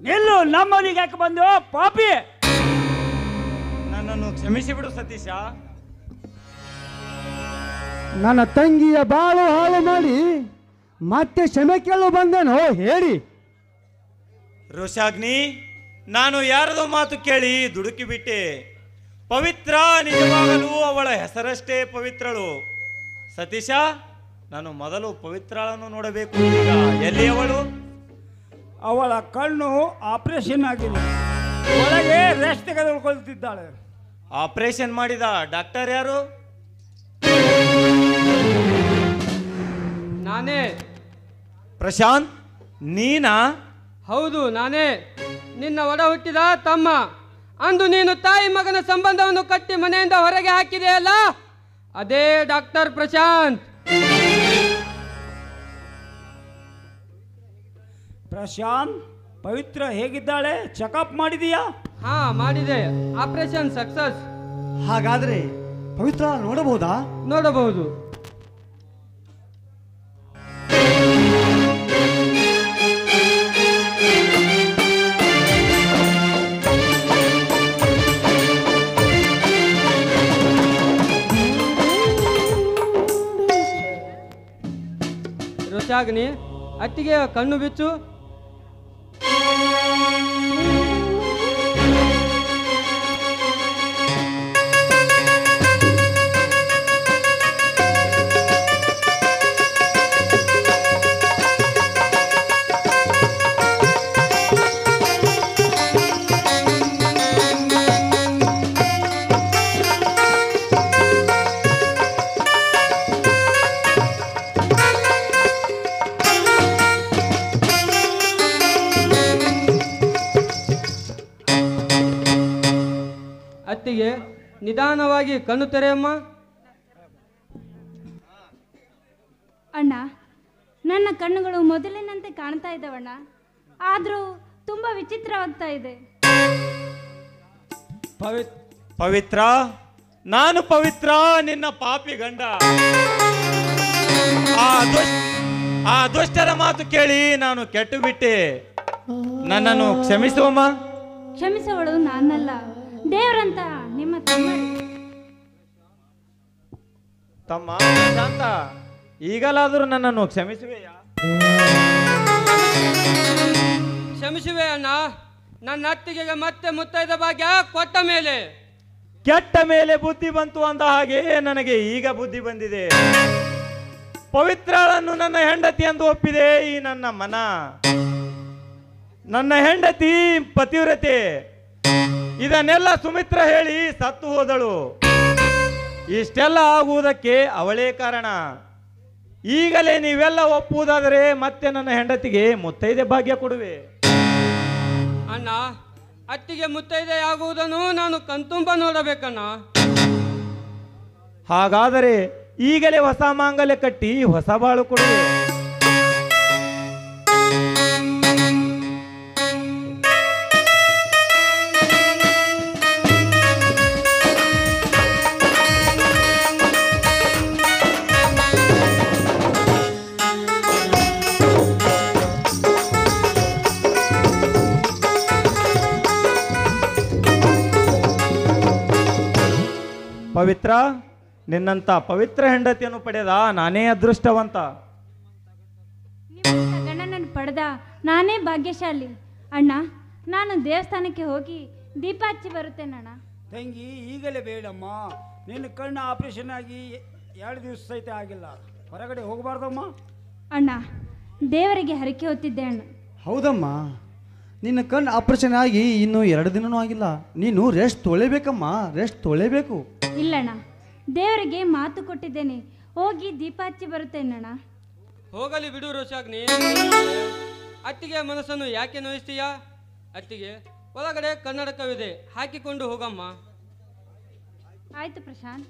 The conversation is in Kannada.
ನಿಲ್ಲು, ನಮ್ಮನಿಗೆ ಯಾಕೆ ಬಂದು ಪಾಪಿ? ನನ್ನನ್ನು ಕ್ಷಮಿಸಿ ಬಿಡು ಸತೀಶ. ನನ್ನ ತಂಗಿಯ ಬಾಳು ಹಾಳು ಮಾಡಿ ಮತ್ತೆ ಕ್ಷಮೆ ಕೇಳಲು ಬಂದೇನೋ ಹೇಳಿ. ರೋಷಾಗ್ನಿ, ನಾನು ಯಾರದೋ ಮಾತು ಕೇಳಿ ದುಡುಕಿ ಬಿಟ್ಟೆ. ಪವಿತ್ರ ನಿಜವಾಗಲೂ ಅವಳ ಹೆಸರಷ್ಟೇ ಪವಿತ್ರಳು. ಸತೀಶ, ನಾನು ಮೊದಲು ಪವಿತ್ರಳನ್ನು ನೋಡಬೇಕು. ಈಗ ಎಲ್ಲಿ ಅವಳು? ಅವಳ ಕಣ್ಣು ಆಪರೇಷನ್ ಆಗಿದೆ, ಒಳಗೆ ರೆಸ್ಟ್ ತೆಗೆದುಕೊಳ್ತಿದ್ದಾಳೆ. ಆಪರೇಷನ್ ಮಾಡಿದ ಡಾಕ್ಟರ್ ಯಾರು? ನಾನೇ. ಪ್ರಶಾಂತ್, ನೀನಾ? ಹೌದು, ನಾನೇ ನಿನ್ನ ಒಡ ಹುಟ್ಟಿದ ತಮ್ಮ. ಅಂದು ನೀನು ತಾಯಿ ಮಗನ ಸಂಬಂಧವನ್ನು ಕಟ್ಟಿ ಮನೆಯಿಂದ ಹೊರಗೆ ಹಾಕಿದೆಯಲ್ಲ, ಅದೇ ಡಾಕ್ಟರ್ ಪ್ರಶಾಂತ್. ಪ್ರಶಾಂತ್, ಪವಿತ್ರ ಹೇಗಿದ್ದಾಳೆ? ಚೆಕಪ್ ಮಾಡಿದೀಯಾ? ಹಾ, ಮಾಡಿದೆ. Operation success. ಹಾಗಾದ್ರೆ ಪವಿತ್ರ ನೋಡಬಹುದಾ? ನೋಡಬಹುದು. ರೋಷಾಗ್ನಿ, ಅತ್ತಿಗೆ ಕಣ್ಣು ಬಿಚ್ಚು. ಅತ್ತಿಗೆ, ನಿಧಾನವಾಗಿ ಕಣ್ಣು ತೆರೆಯಮ್ಮ. ಅಣ್ಣ, ನನ್ನ ಕಣ್ಣುಗಳು ಮೊದಲಿನಂತೆ ಕಾಣ್ತಾ ಇದ್ದಾವಣ್ಣ, ಆದರೂ ತುಂಬ ವಿಚಿತ್ರವಾಗ್ತಾ ಇದೆ. ಪವಿತ್ರ, ನಾನು ಪವಿತ್ರ, ನಿನ್ನ ಪಾಪಿ ಗಂಡ. ಆ ದುಷ್ಟರ ಮಾತು ಕೇಳಿ ನಾನು ಕೆಟ್ಟು ಬಿಟ್ಟೆ. ನನ್ನನ್ನು ಕ್ಷಮಿಸುವಮ್ಮ. ಕ್ಷಮಿಸುವಳು ನಾನಲ್ಲ, ದೇವರಂತ ನಿಮ್ಮ ತಮ್ಮ. ತಮ್ಮ ಶಾಂತ, ಈಗಲಾದರೂ ನನ್ನನ್ನು ಕ್ಷಮಿಸುವೆಯಾ? ಕ್ಷಮಿಸುವೆ ಅಣ್ಣ. ನನ್ನ ಅತ್ತಿಗೆಗೆ ಮತ್ತೆ ಮುತ್ತೈದ ಭಾಗ್ಯ ಕೊಟ್ಟ ಮೇಲೆ. ಕೆಟ್ಟ ಮೇಲೆ ಬುದ್ಧಿ ಬಂತು ಅಂದ ಹಾಗೆ ನನಗೆ ಈಗ ಬುದ್ಧಿ ಬಂದಿದೆ. ಪವಿತ್ರಳನ್ನು ನನ್ನ ಹೆಂಡತಿ ಎಂದು ಒಪ್ಪಿದೆ ಈ ನನ್ನ ಮನ. ನನ್ನ ಹೆಂಡತಿ ಪತಿವ್ರತೆ. ಇದನ್ನೆಲ್ಲ ಸುಮಿತ್ರ ಹೇಳಿ ಸತ್ತು ಹೋದಳು. ಇಷ್ಟೆಲ್ಲ ಆಗುವುದಕ್ಕೆ ಅವಳೇ ಕಾರಣ. ಈಗಲೇ ನೀವೆಲ್ಲ ಒಪ್ಪುವುದಾದರೆ ಮತ್ತೆ ನನ್ನ ಹೆಂಡತಿಗೆ ಮುತ್ತೈದೆ ಭಾಗ್ಯ ಕೊಡುವೆ. ಅಣ್ಣ, ಅತ್ತಿಗೆ ಮುತ್ತೈದೆ ಆಗುವುದನ್ನು ನಾನು ಕಣ್ತುಂಬ ನೋಡಬೇಕಣ್ಣ. ಹಾಗಾದರೆ ಈಗಲೇ ಹೊಸ ಮಾಂಗಲ್ಯ ಕಟ್ಟಿ ಹೊಸ ಬಾಳು ಕೊಡುವೆ. ಪವಿತ್ರ, ನಿನ್ನಂತ ಪವಿತ್ರ ಹೆಂಡತಿಯನ್ನು ಪಡೆದ ನಾನೇ ಅದೃಷ್ಟವಂತ. ನಿಮ್ಮಂಥ ಗಂಡನನ್ನು ಪಡೆದ ನಾನೇ ಭಾಗ್ಯಶಾಲಿ. ಅಣ್ಣ, ನಾನು ದೇವಸ್ಥಾನಕ್ಕೆ ಹೋಗಿ ದೀಪ ಹಚ್ಚಿ ಬರುತ್ತೇನಣ್ಣ. ತಂಗಿ, ಈಗಲೇ ಬೇಡಮ್ಮ. ನಿನ್ನ ಕಣ್ಣು ಆಪರೇಷನ್ ಆಗಿ 2 ದಿವಸ ಸಹಿತ ಆಗಿಲ್ಲ. ಹೊರಗಡೆ ಹೋಗಬಾರ್ದಮ್ಮ. ಅಣ್ಣ, ದೇವರಿಗೆ ಹರಕೆ ಹೊತ್ತಿದ್ದೆ ಅಣ್ಣ. ಹೌದಮ್ಮ, ನಿನ್ನ ಕಣ್ಣು ಆಪರೇಷನ್ ಆಗಿ ಇನ್ನೂ 2 ದಿನನೂ ಆಗಿಲ್ಲ. ನೀನು ರೆಸ್ಟ್ ತೊಳಿಬೇಕಮ್ಮ, ರೆಸ್ಟ್ ತೊಳಿಬೇಕು. ಇಲ್ಲಣ್ಣ, ದೇವರಿಗೆ ಮಾತು ಕೊಟ್ಟಿದ್ದೇನೆ, ಹೋಗಿ ದೀಪ ಹಚ್ಚಿ ಬರುತ್ತೇನಣ್ಣ. ಹೋಗಲಿ ಬಿಡು ರೋಷಾಗ್ನಿ. ಅತ್ತಿಗೆ ಮನಸ್ಸನ್ನು ಯಾಕೆ ನೋಯಿಸ್ತೀಯಾ? ಅತ್ತಿಗೆ, ಒಳಗಡೆ ಕನ್ನಡಕವಿದೆ, ಹಾಕಿಕೊಂಡು ಹೋಗಮ್ಮ. ಆಯ್ತು ಪ್ರಶಾಂತ್.